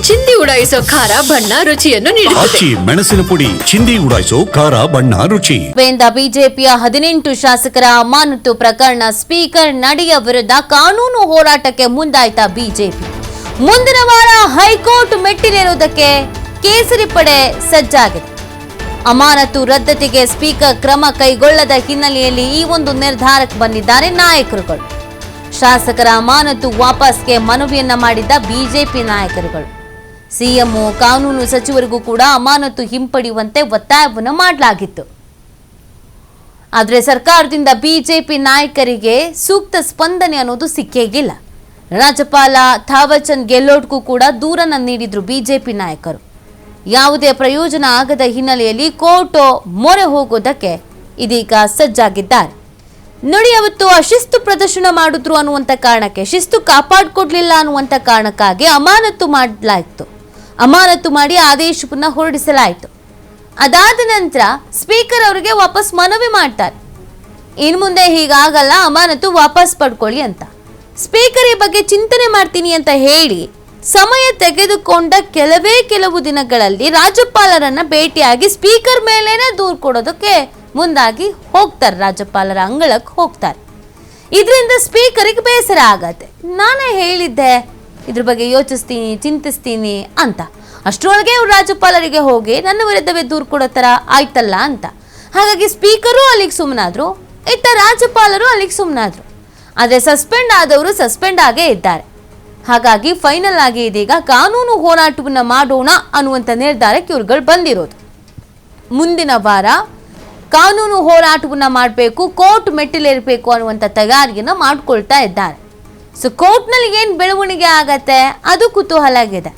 ಚಿಂದಿ ಉಡಾಯಿಸೋ ಖಾರ ಬಣ್ಣ ರುಚಿಯನ್ನು ನೀಡುತ್ತದೆ. ಮೆಣಸಿನ ಪುಡಿ ಚಿಂದಿ ಉಡಾಯಿಸೋ ಖಾರ ಬಣ್ಣ ರುಚಿ. ಬಿಜೆಪಿಯ 18 ಶಾಸಕರ ಅಮಾನತು ಪ್ರಕರಣ ಸ್ಪೀಕರ್ ನಡಿಯ ವಿರುದ್ಧ ಕಾನೂನು ಹೋರಾಟಕ್ಕೆ ಮುಂದಾಯ್ತ ಬಿಜೆಪಿ. ಮುಂದಿನ ವಾರ ಹೈಕೋರ್ಟ್ ಮೆಟ್ಟಿಲೇರುವುದಕ್ಕೆ ಕೇಸರಿ ಪಡೆ ಸಜ್ಜಾಗಿದೆ. ಅಮಾನತು ರದ್ದತಿಗೆ ಸ್ಪೀಕರ್ ಕ್ರಮ ಕೈಗೊಳ್ಳದ ಹಿನ್ನೆಲೆಯಲ್ಲಿ ಈ ಒಂದು ನಿರ್ಧಾರಕ್ಕೆ ಬಂದಿದ್ದಾರೆ ನಾಯಕರುಗಳು. ಶಾಸಕರ ಅಮಾನತು ವಾಪಸ್ಗೆ ಮನವಿಯನ್ನ ಮಾಡಿದ್ದ ಬಿಜೆಪಿ ನಾಯಕರುಗಳು. ಸಿಎಂ ಕಾನೂನು ಸಚಿವರಿಗೂ ಕೂಡ ಅಮಾನತು ಹಿಂಪಡೆಯುವಂತೆ ಒತ್ತಾಯವನ್ನು ಮಾಡಲಾಗಿತ್ತು. ಆದರೆ ಸರ್ಕಾರದಿಂದ ಬಿಜೆಪಿ ನಾಯಕರಿಗೆ ಸೂಕ್ತ ಸ್ಪಂದನೆ ಅನ್ನೋದು ಸಿಕ್ಕೇಗಿಲ್ಲ. ರಾಜ್ಯಪಾಲ ಥಾವರ್ಚಂದ್ ಗೆಹ್ಲೋಟ್ಗೂ ಕೂಡ ದೂರನ್ನ ನೀಡಿದ್ರು ಬಿಜೆಪಿ ನಾಯಕರು. ಯಾವುದೇ ಪ್ರಯೋಜನ ಆಗದ ಹಿನ್ನೆಲೆಯಲ್ಲಿ ಕೋರ್ಟ್ ಮೊರೆ ಹೋಗೋದಕ್ಕೆ ಇದೀಗ ಸಜ್ಜಾಗಿದ್ದಾರೆ. ನೋಡಿ, ಅವತ್ತು ಅಶಿಸ್ತು ಪ್ರದರ್ಶನ ಮಾಡಿದ್ರು ಅನ್ನುವಂಥ ಕಾರಣಕ್ಕೆ, ಶಿಸ್ತು ಕಾಪಾಡಿಕೊಡ್ಲಿಲ್ಲ ಅನ್ನುವಂಥ ಕಾರಣಕ್ಕಾಗಿ ಅಮಾನತು ಮಾಡಲಾಯಿತು. ಅಮಾನತು ಮಾಡಿ ಆದೇಶವನ್ನ ಹೊರಡಿಸಲಾಯಿತು. ಅದಾದ ನಂತರ ಸ್ಪೀಕರ್ ಅವರಿಗೆ ವಾಪಸ್ ಮನವಿ ಮಾಡ್ತಾರೆ, ಇನ್ನು ಮುಂದೆ ಹೀಗಾಗಲ್ಲ, ಅಮಾನತು ವಾಪಸ್ ಪಡ್ಕೊಳ್ಳಿ ಅಂತ. ಸ್ಪೀಕರ್ ಈ ಬಗ್ಗೆ ಚಿಂತನೆ ಮಾಡ್ತೀನಿ ಅಂತ ಹೇಳಿ ಸಮಯ ತೆಗೆದುಕೊಂಡ ಕೆಲವು ದಿನಗಳಲ್ಲಿ ರಾಜ್ಯಪಾಲರನ್ನ ಭೇಟಿಯಾಗಿ ಸ್ಪೀಕರ್ ಮೇಲೇನೆ ದೂರು ಕೊಡೋದಕ್ಕೆ ಮುಂದಾಗಿ ಹೋಗ್ತಾರೆ. ರಾಜ್ಯಪಾಲರ ಅಂಗಳಕ್ಕೆ ಹೋಗ್ತಾರೆ. ಇದರಿಂದ ಸ್ಪೀಕರಿಗೆ ಬೇಸರ ಆಗತ್ತೆ. ನಾನೇ ಹೇಳಿದ್ದೆ ಇದ್ರ ಬಗ್ಗೆ ಯೋಚಿಸ್ತೀನಿ, ಚಿಂತಿಸ್ತೀನಿ ಅಂತ. ಅಷ್ಟರೊಳಗೆ ಇವ್ರು ರಾಜ್ಯಪಾಲರಿಗೆ ಹೋಗಿ ನನ್ನ ವಿರುದ್ಧವೇ ದೂರು ಕೊಡೋ ಥರ ಆಯ್ತಲ್ಲ ಅಂತ. ಹಾಗಾಗಿ ಸ್ಪೀಕರು ಅಲ್ಲಿಗೆ ಸುಮ್ಮನಾದ್ರು, ಇತ್ತ ರಾಜ್ಯಪಾಲರು ಅಲ್ಲಿಗೆ ಸುಮ್ಮನಾದ್ರು. ಆದರೆ ಸಸ್ಪೆಂಡ್ ಆದವರು ಸಸ್ಪೆಂಡ್ ಆಗೇ ಇದ್ದಾರೆ. ಹಾಗಾಗಿ ಫೈನಲ್ ಆಗಿ ಇದೀಗ ಕಾನೂನು ಹೋರಾಟವನ್ನ ಮಾಡೋಣ ಅನ್ನುವಂಥ ನಿರ್ಧಾರಕ್ಕೆ ಇವ್ರುಗಳು ಬಂದಿರೋದು. ಮುಂದಿನ ವಾರ ಕಾನೂನು ಹೋರಾಟವನ್ನ ಮಾಡಬೇಕು, ಕೋರ್ಟ್ ಮೆಟ್ಟಿಲೇರಬೇಕು ಅನ್ನುವಂಥ ತಯಾರಿಯನ್ನ ಮಾಡ್ಕೊಳ್ತಾ ಇದ್ದಾರೆ. ಸೊ ಕೋರ್ಟ್ನಲ್ಲಿ ಏನು ಬೆಳವಣಿಗೆ ಆಗತ್ತೆ ಅದು ಕುತೂಹಲ ಆಗಿದೆ.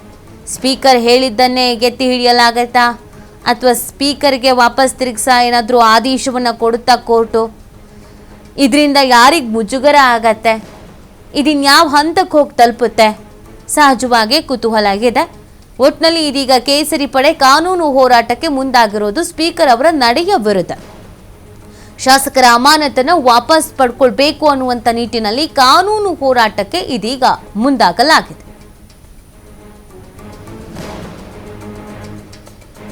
ಸ್ಪೀಕರ್ ಹೇಳಿದ್ದನ್ನೇ ಎತ್ತಿ ಹಿಡಿಯಲಾಗತ್ತಾ, ಅಥವಾ ಸ್ಪೀಕರ್ಗೆ ವಾಪಸ್ ತಿರುಗಿಸ ಏನಾದರೂ ಆದೇಶವನ್ನು ಕೊಡುತ್ತಾ ಕೋರ್ಟು? ಇದರಿಂದ ಯಾರಿಗೆ ಮುಜುಗರ ಆಗತ್ತೆ, ಇದಿನ್ಯಾವ ಹಂತಕ್ಕೆ ಹೋಗಿ ತಲುಪುತ್ತೆ? ಸಹಜವಾಗಿ ಕುತೂಹಲ ಆಗಿದೆ. ಒಟ್ಟಿನಲ್ಲಿ ಇದೀಗ ಕೇಸರಿ ಪಡೆ ಕಾನೂನು ಹೋರಾಟಕ್ಕೆ ಮುಂದಾಗಿರೋದು ಸ್ಪೀಕರ್ ಅವರ ನಡೆಯ ವಿರುದ್ಧ. ಶಾಸಕರ ಅಮಾನತನ್ನು ವಾಪಸ್ ಪಡ್ಕೊಳ್ಬೇಕು ಅನ್ನುವಂಥ ನಿಟ್ಟಿನಲ್ಲಿ ಕಾನೂನು ಹೋರಾಟಕ್ಕೆ ಇದೀಗ ಮುಂದಾಗಲಾಗಿದೆ.